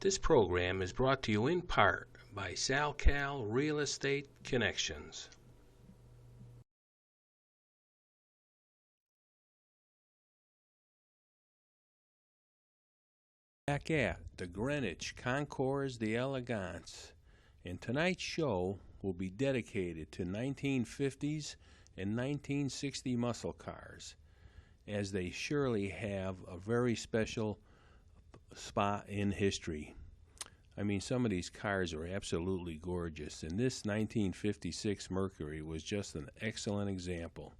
This program is brought to you in part by SalCal Real Estate Connections. Back at the Greenwich Concours d'Elegance, and tonight's show will be dedicated to 1950s and 1960 muscle cars, as they surely have a very special spot in history. I mean, some of these cars are absolutely gorgeous, and this 1956 Mercury was just an excellent example.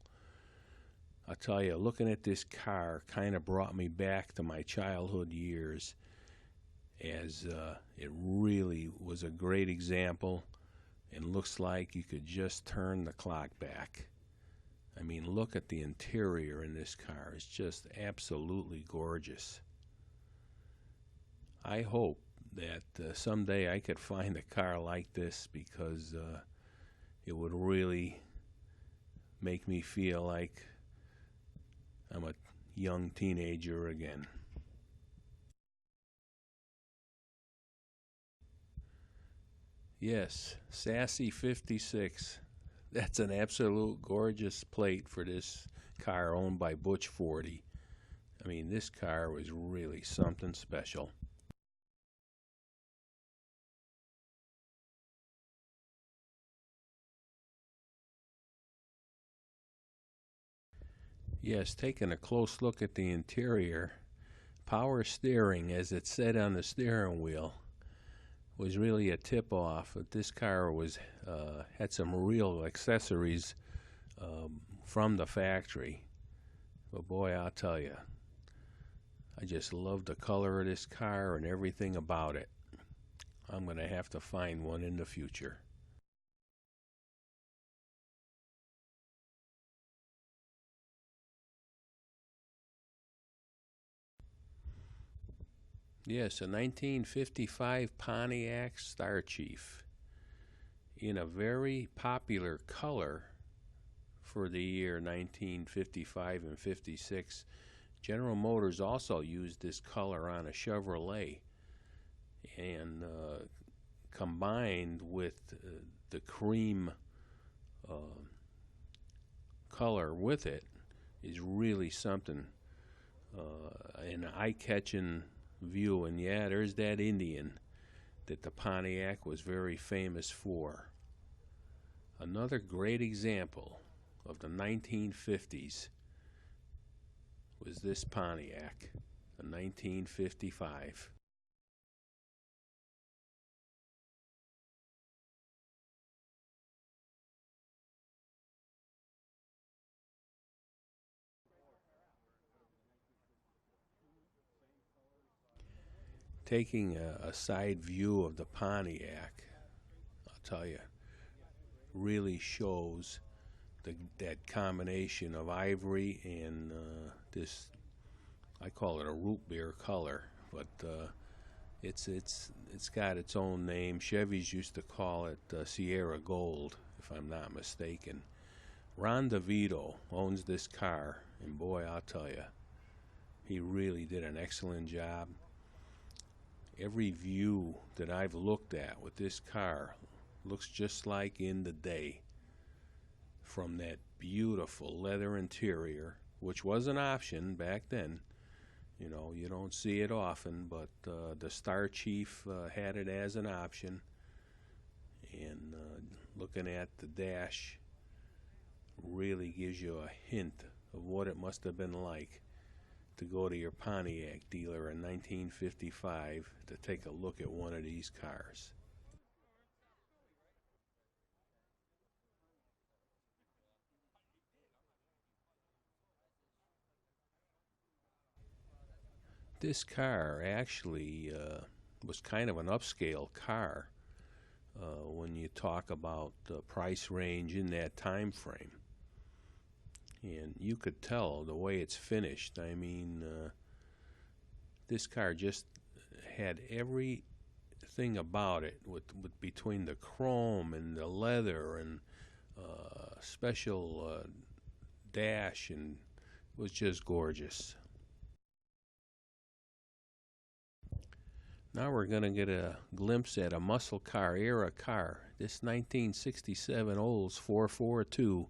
I'll tell you, looking at this car kind of brought me back to my childhood years, as it really was a great example, and looks like you could just turn the clock back. I mean, look at the interior in this car. It's just absolutely gorgeous. I hope that someday I could find a car like this, because it would really make me feel like I'm a young teenager again. Yes, Sassy 56. That's an absolute gorgeous plate for this car owned by Butch 40. I mean, this car was really something special. Yes, taking a close look at the interior, power steering, as it said on the steering wheel, was really a tip-off. This car was had some real accessories from the factory. But boy, I'll tell you, I just love the color of this car and everything about it. I'm going to have to find one in the future. Yes, a 1955 Pontiac Star Chief in a very popular color for the year 1955 and 56. General Motors also used this color on a Chevrolet, and combined with the cream color with it is really something, an eye-catching view. And yeah, there's that Indian that the Pontiac was very famous for. Another great example of the 1950s was this Pontiac, a 1955. Taking a side view of the Pontiac, I'll tell you, really shows that combination of ivory and this, I call it a root beer color, but it's got its own name. Chevys used to call it Sierra Gold, if I'm not mistaken. Ron DeVito owns this car, and boy, I'll tell you, he really did an excellent job. Every view that I've looked at with this car looks just like in the day, from that beautiful leather interior, which was an option back then. You know, you don't see it often, but the Star Chief had it as an option. And looking at the dash really gives you a hint of what it must have been like to go to your Pontiac dealer in 1955 to take a look at one of these cars. This car actually was kind of an upscale car when you talk about the price range in that time frame. And you could tell the way it's finished. I mean, this car just had everything about it, with between the chrome and the leather and special dash, and was just gorgeous. Now we're going to get a glimpse at a muscle car era car. This 1967 Olds 442,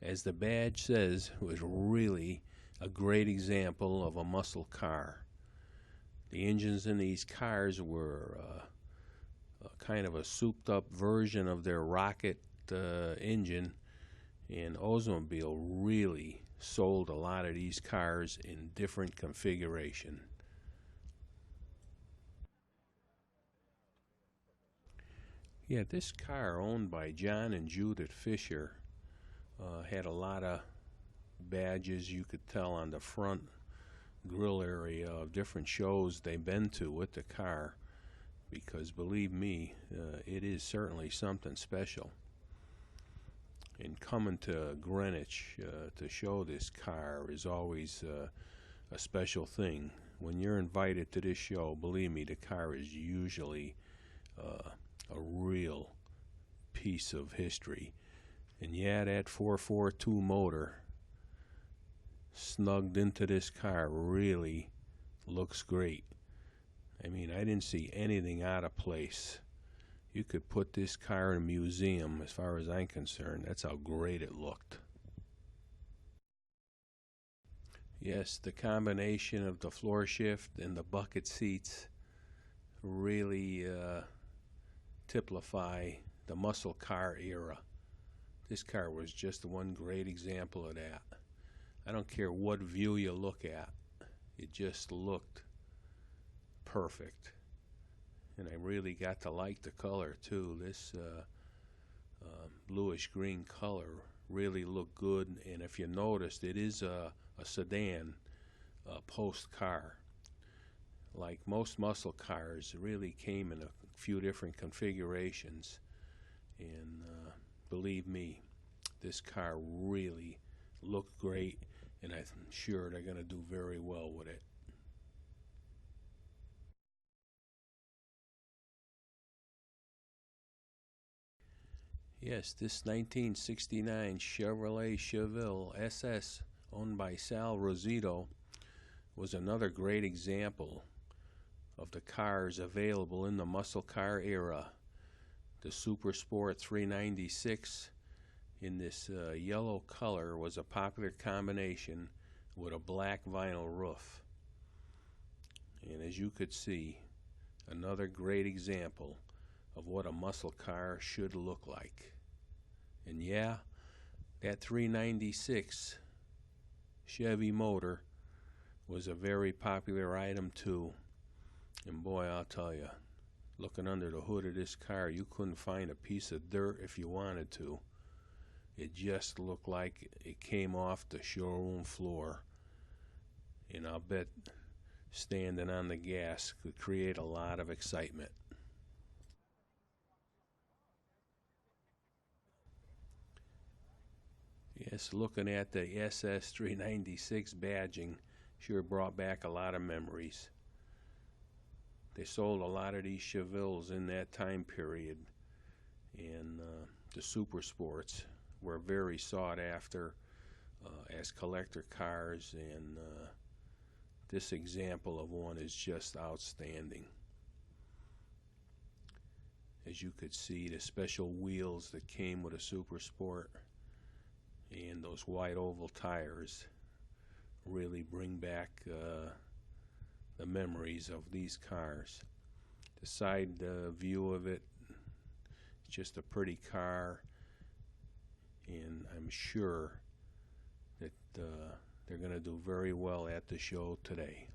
as the badge says, was really a great example of a muscle car. The engines in these cars were kind of a souped up version of their rocket engine, and Oldsmobile really sold a lot of these cars in different configuration. Yeah, this car, owned by John and Judith Fisher, had a lot of badges. You could tell on the front grill area of different shows they've been to with the car, because believe me, it is certainly something special. And coming to Greenwich to show this car is always a special thing. When you're invited to this show, believe me, the car is usually a real piece of history. And yeah, that 442 motor snugged into this car really looks great. I mean, I didn't see anything out of place. You could put this car in a museum as far as I'm concerned. That's how great it looked. Yes, the combination of the floor shift and the bucket seats really typify the muscle car era. This car was just one great example of that. I don't care what view you look at, it just looked perfect. And I really got to like the color too. This bluish green color really looked good, and if you noticed, it is a sedan post car. Like most muscle cars, it really came in a few different configurations, and believe me, this car really looked great, and I'm sure they're going to do very well with it. Yes, this 1969 Chevrolet Cheville SS, owned by Sal Rosito, was another great example of the cars available in the muscle car era. The Super Sport 396 in this yellow color was a popular combination with a black vinyl roof. And as you could see, another great example of what a muscle car should look like. And yeah, that 396 Chevy motor was a very popular item too. And boy, I'll tell you, looking under the hood of this car, you couldn't find a piece of dirt if you wanted to. It just looked like it came off the showroom floor. And I'll bet standing on the gas could create a lot of excitement. Yes, looking at the SS396 badging sure brought back a lot of memories. They sold a lot of these Chevilles in that time period, and the Super Sports were very sought after as collector cars, and this example of one is just outstanding. As you could see, the special wheels that came with a Super Sport and those wide oval tires really bring back the memories of these cars. The side view of it, it's just a pretty car, and I'm sure that they're going to do very well at the show today.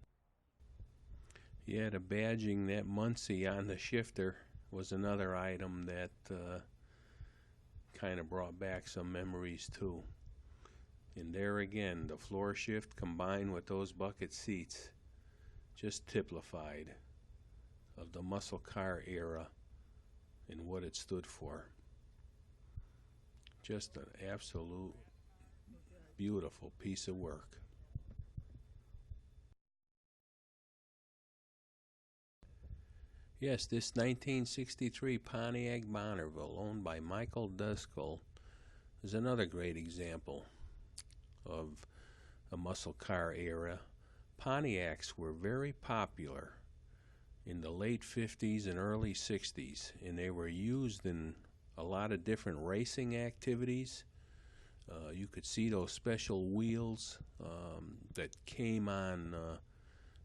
Yeah, the badging, that Muncie on the shifter, was another item that kind of brought back some memories too. And there again, the floor shift combined with those bucket seats just typified of the muscle car era and what it stood for. Just an absolute beautiful piece of work. Yes, this 1963 Pontiac Bonneville, owned by Michael Deskel, is another great example of a muscle car era. Pontiacs were very popular in the late 50s and early 60s, and they were used in a lot of different racing activities. You could see those special wheels that came on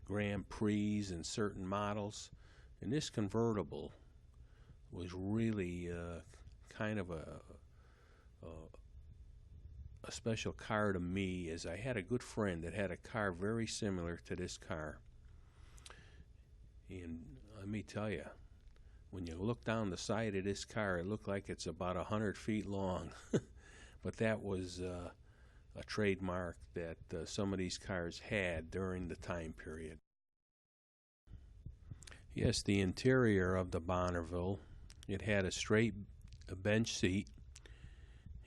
Grand Prix and certain models. And this convertible was really kind of a special car to me, as I had a good friend that had a car very similar to this car. And let me tell you, when you look down the side of this car, it looked like it's about 100 feet long. But that was a trademark that some of these cars had during the time period. Yes, the interior of the Bonneville, it had a straight bench seat,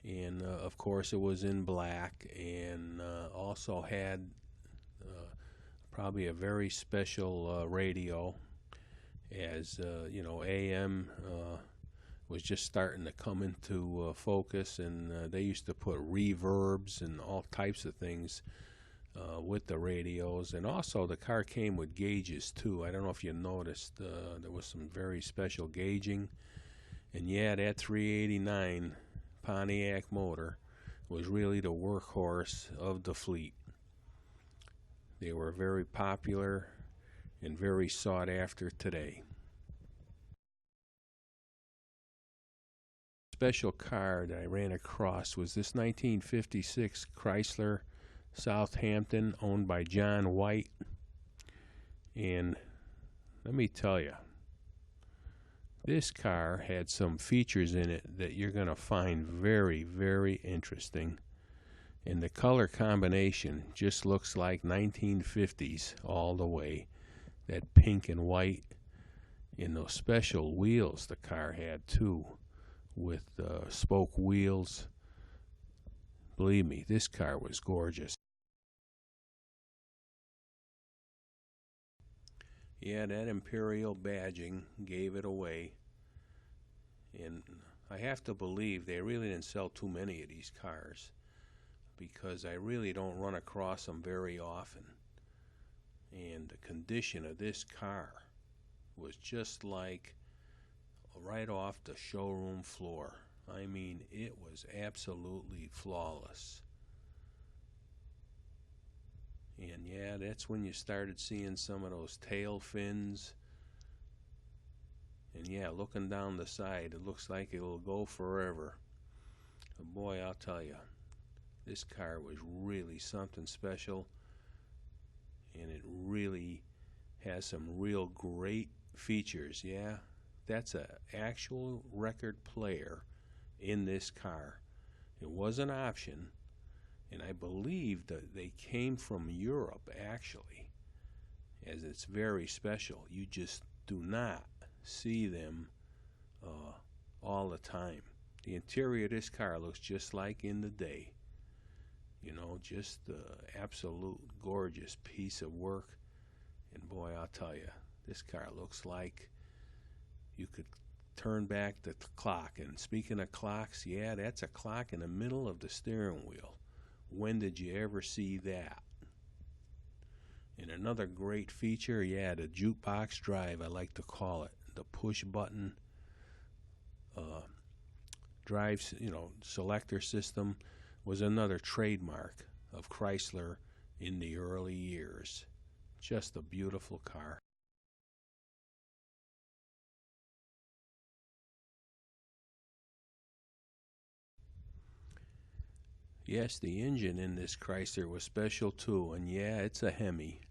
and of course it was in black, and also had probably a very special radio, as you know, AM was just starting to come into focus, and they used to put reverbs and all types of things with the radios. And also the car came with gauges too. I don't know if you noticed, there was some very special gauging. And yeah, that 389 Pontiac motor was really the workhorse of the fleet. They were very popular and very sought after today. Special car that I ran across was this 1956 Chrysler Southampton, owned by John White. And let me tell you, this car had some features in it that you're going to find very, very interesting. And the color combination just looks like 1950s all the way. That pink and white, and those special wheels the car had too, with spoke wheels. Believe me, this car was gorgeous. Yeah, that Imperial badging gave it away. And I have to believe they really didn't sell too many of these cars, because I really don't run across them very often. And the condition of this car was just like right off the showroom floor. I mean, it was absolutely flawless. And yeah, that's when you started seeing some of those tail fins. And yeah, looking down the side, it looks like it'll go forever. But boy, I'll tell you, this car was really something special. And it really has some real great features. Yeah, that's an actual record player in this car. It was an option, and I believe that they came from Europe, actually, as it's very special. You just do not see them all the time. The interior of this car looks just like in the day. You know, just absolute gorgeous piece of work. And boy, I'll tell you, this car looks like you could turn back the clock. And speaking of clocks, yeah, that's a clock in the middle of the steering wheel. When did you ever see that? And another great feature, yeah, the jukebox drive, I like to call it. The push button drive, you know, selector system was another trademark of Chrysler in the early years. Just a beautiful car. Yes, the engine in this Chrysler was special too, and yeah, it's a Hemi.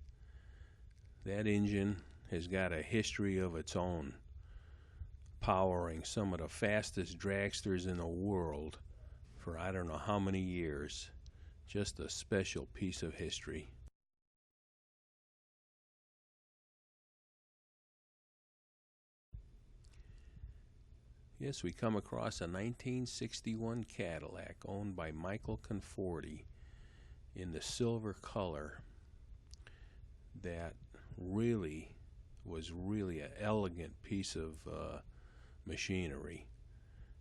That engine has got a history of its own, powering some of the fastest dragsters in the world for I don't know how many years. Just a special piece of history. Yes, we come across a 1961 Cadillac owned by Michael Conforti in the silver color that really was really an elegant piece of machinery.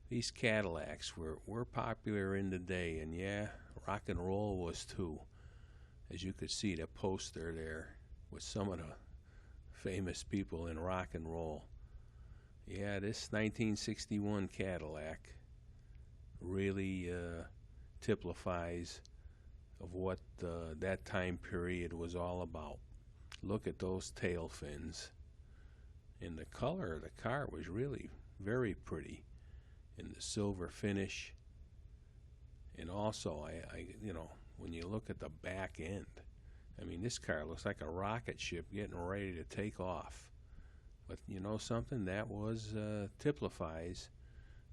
These Cadillacs were popular in the day, and yeah, rock and roll was too. As you could see, the poster there with some of the famous people in rock and roll. Yeah, this 1961 Cadillac really typifies of what that time period was all about. Look at those tail fins. And the color of the car was really very pretty in the silver finish. And also, you know, when you look at the back end, I mean, this car looks like a rocket ship getting ready to take off. But you know something? That was typifies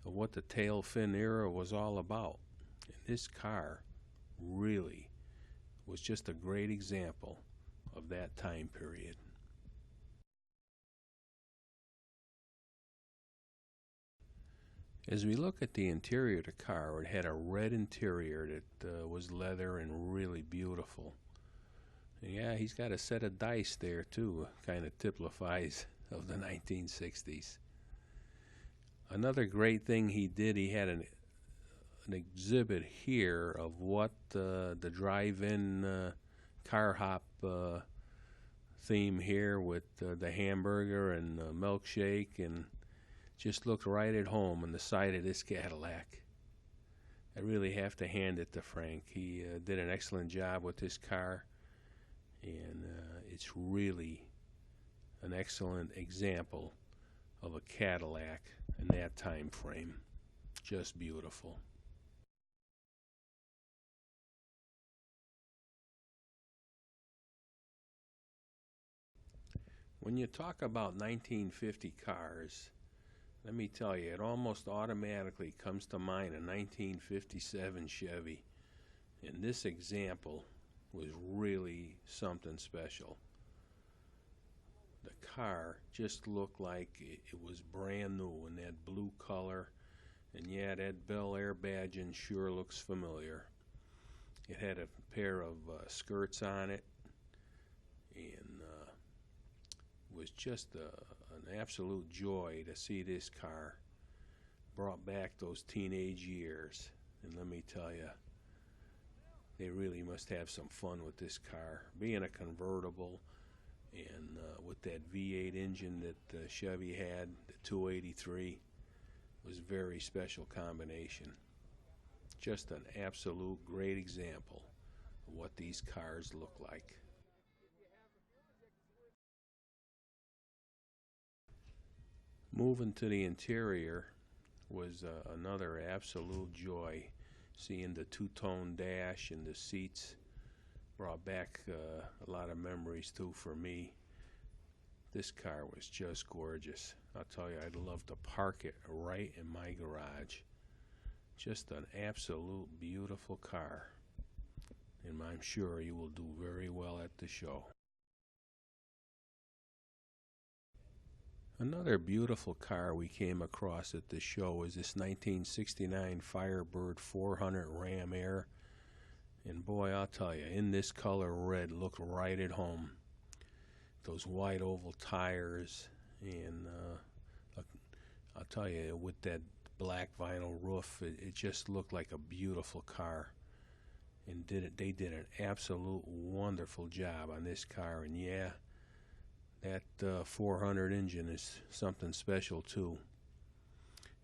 of what the tail fin era was all about. And this car really was just a great example of that time period. As we look at the interior of the car, it had a red interior that was leather and really beautiful. And yeah, he's got a set of dice there too, kind of typifies of the 1960s. Another great thing he did, he had an exhibit here of what the drive-in car hop theme here with the hamburger and the milkshake, and just looked right at home on the side of this Cadillac. I really have to hand it to Frank. He did an excellent job with this car, and it's really an excellent example of a Cadillac in that time frame. Just beautiful. When you talk about 1950 cars, let me tell you, it almost automatically comes to mind a 1957 Chevy. And this example was really something special. The car just looked like it was brand new in that blue color. And yeah, that Bel Air badging sure looks familiar. It had a pair of skirts on it, and was just an absolute joy to see this car. Brought back those teenage years, and let me tell you, they really must have some fun with this car. Being a convertible, and with that V8 engine that Chevy had, the 283, was a very special combination. Just an absolute great example of what these cars look like. Moving to the interior was another absolute joy. Seeing the two-tone dash and the seats brought back a lot of memories too for me. This car was just gorgeous. I'll tell you, I'd love to park it right in my garage. Just an absolute beautiful car, and I'm sure you will do very well at the show. Another beautiful car we came across at the show is this 1969 Firebird 400 Ram Air. And boy, I'll tell you, in this color red, looked right at home. Those wide oval tires, and I'll tell you, with that black vinyl roof, it just looked like a beautiful car. And they did an absolute wonderful job on this car. And yeah, that 400 engine is something special too.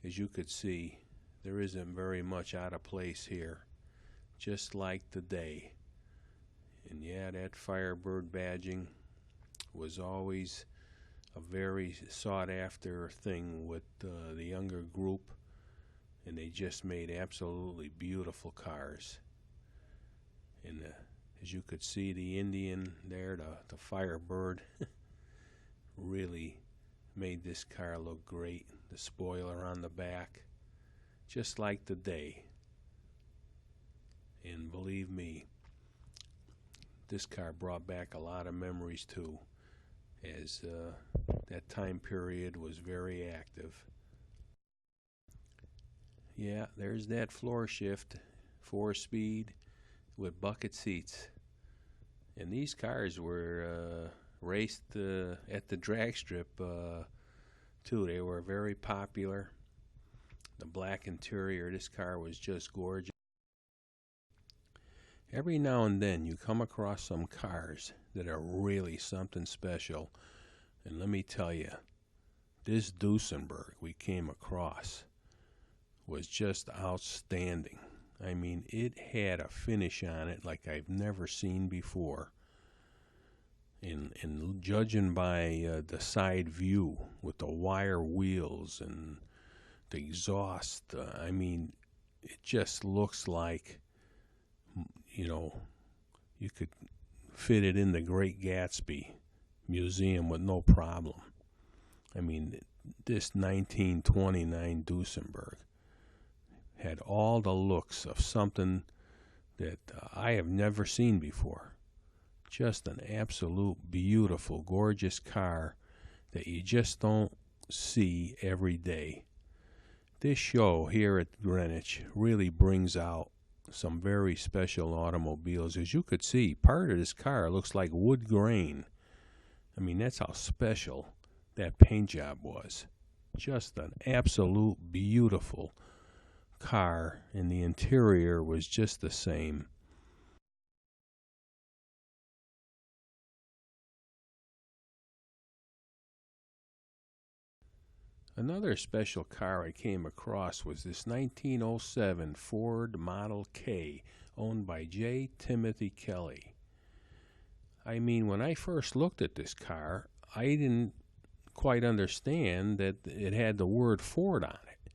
As you could see, there isn't very much out of place here, just like the day. And yeah, that Firebird badging was always a very sought after thing with the younger group, and they just made absolutely beautiful cars. And as you could see, the Indian there, the Firebird, really made this car look great. The spoiler on the back, just like the day. And believe me, this car brought back a lot of memories too, as that time period was very active. Yeah, there's that floor shift, 4-speed with bucket seats. And these cars were raced at the drag strip too. They were very popular. The black interior, this car was just gorgeous. Every now and then you come across some cars that are really something special, And let me tell you, this Duesenberg we came across was just outstanding. I mean, it had a finish on it like I've never seen before. And judging by the side view with the wire wheels and the exhaust, I mean, it just looks like, you could fit it in the Great Gatsby Museum with no problem. I mean, this 1929 Duesenberg had all the looks of something that I have never seen before. Just an absolute beautiful, gorgeous car that you just don't see every day. This show here at Greenwich really brings out some very special automobiles. As you could see, part of this car looks like wood grain. I mean, that's how special that paint job was. Just an absolute beautiful car, and the interior was just the same. Another special car I came across was this 1907 Ford Model K, owned by J. Timothy Kelly. I mean, when I first looked at this car, I didn't quite understand that it had the word Ford on it.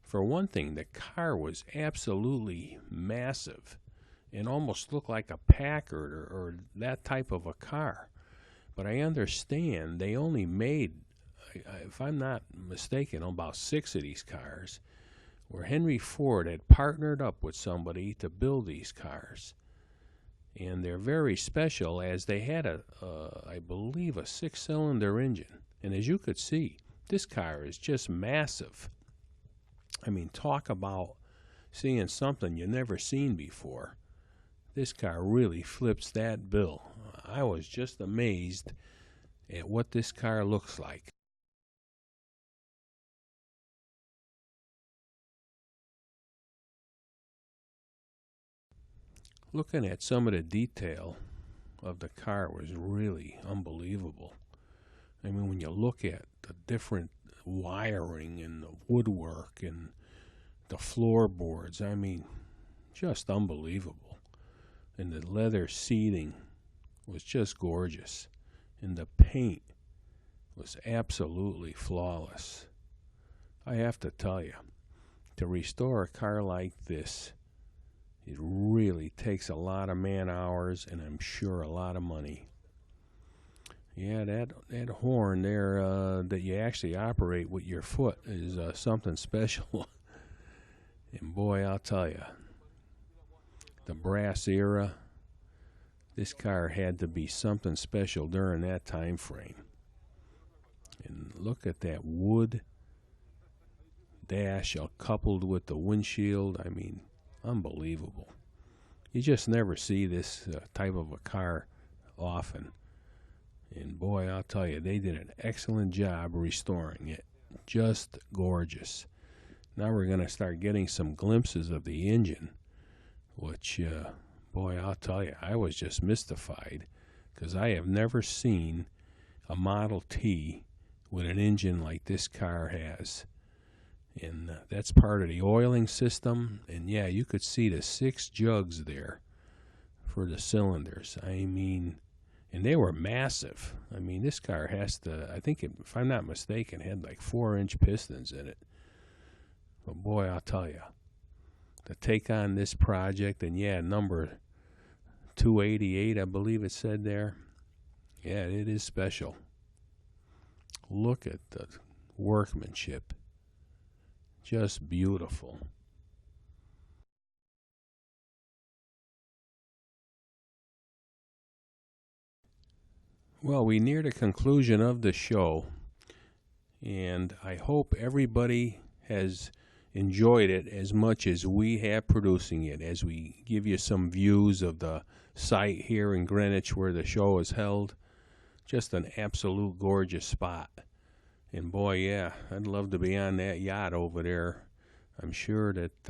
For one thing, the car was absolutely massive and almost looked like a Packard or that type of a car. But I understand they only made, if I'm not mistaken, about 6 of these cars, where Henry Ford had partnered up with somebody to build these cars. And they're very special, as they had I believe, a 6-cylinder engine. And as you could see, this car is just massive. I mean, talk about seeing something you never seen before. This car really flips that bill. I was just amazed at what this car looks like. Looking at some of the detail of the car was really unbelievable. I mean, when you look at the different wiring and the woodwork and the floorboards, I mean, just unbelievable. And the leather seating was just gorgeous. And the paint was absolutely flawless. I have to tell you, to restore a car like this, it really takes a lot of man hours and I'm sure a lot of money. Yeah, that horn there that you actually operate with your foot is something special. And boy, I'll tell you, the brass era, this car had to be something special during that time frame. And look at that wood dash coupled with the windshield. I mean, unbelievable. You just never see this type of a car often. And boy, I'll tell you, they did an excellent job restoring it. Just gorgeous. Now we're going to start getting some glimpses of the engine, which, boy, I'll tell you, I was just mystified because I have never seen a Model T with an engine like this car has. And that's part of the oiling system. And yeah, you could see the 6 jugs there for the cylinders. I mean, and they were massive. I mean, this car has to, I think, if I'm not mistaken, had like 4-inch pistons in it. But boy, I'll tell you, to take on this project, and yeah, number 288, I believe it said there. Yeah, it is special. Look at the workmanship. Just beautiful. Well, we near the conclusion of the show, and I hope everybody has enjoyed it as much as we have producing it, as we give you some views of the site here in Greenwich where the show is held. Just an absolute gorgeous spot. And boy, yeah, I'd love to be on that yacht over there. I'm sure that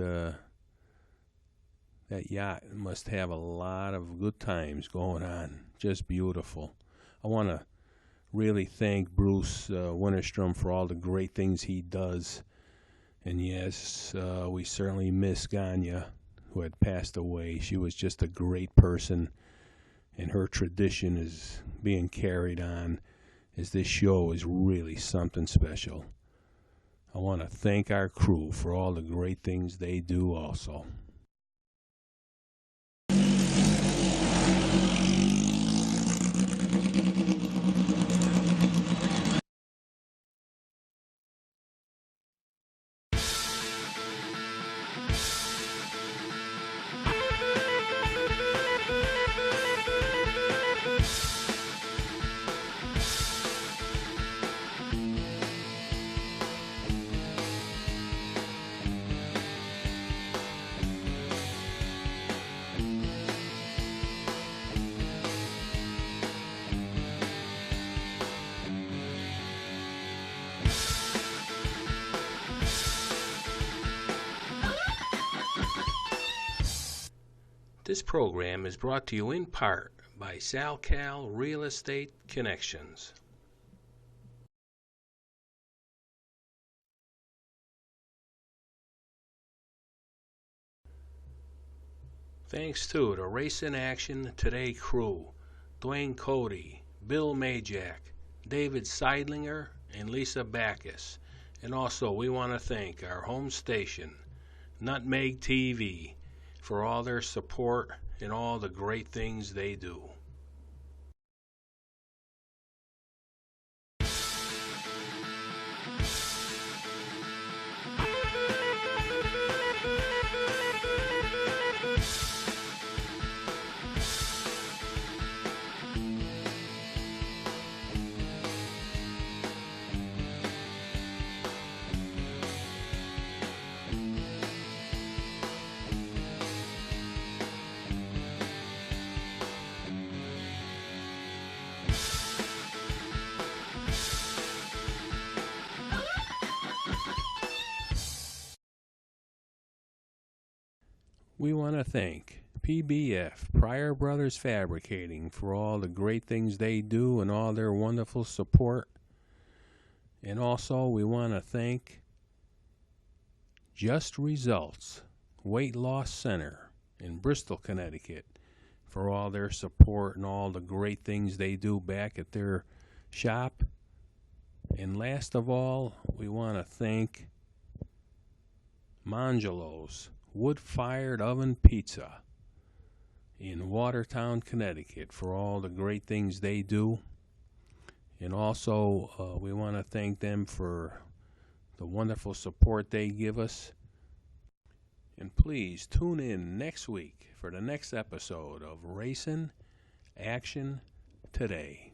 that yacht must have a lot of good times going on. Just beautiful. I want to really thank Bruce Winterstrom for all the great things he does. And yes, we certainly miss Ganya, who had passed away. She was just a great person, and her tradition is being carried on, as this show is really something special. I want to thank our crew for all the great things they do also. This program is brought to you in part by SalCal Real Estate Connections. Thanks to the Race in Action Today crew, Dwayne Cody, Bill Majak, David Seidlinger, and Lisa Backus. And also we want to thank our home station, Nutmeg TV, for all their support and all the great things they do. We want to thank PBF, Pryor Brothers Fabricating, for all the great things they do and all their wonderful support. And also we want to thank Just Results Weight Loss Center in Bristol, Connecticut, for all their support and all the great things they do back at their shop. And last of all, we want to thank Mangelo's Wood-Fired Oven Pizza in Watertown, Connecticut, for all the great things they do. And also we want to thank them for the wonderful support they give us. And please tune in next week for the next episode of Racing Action Today.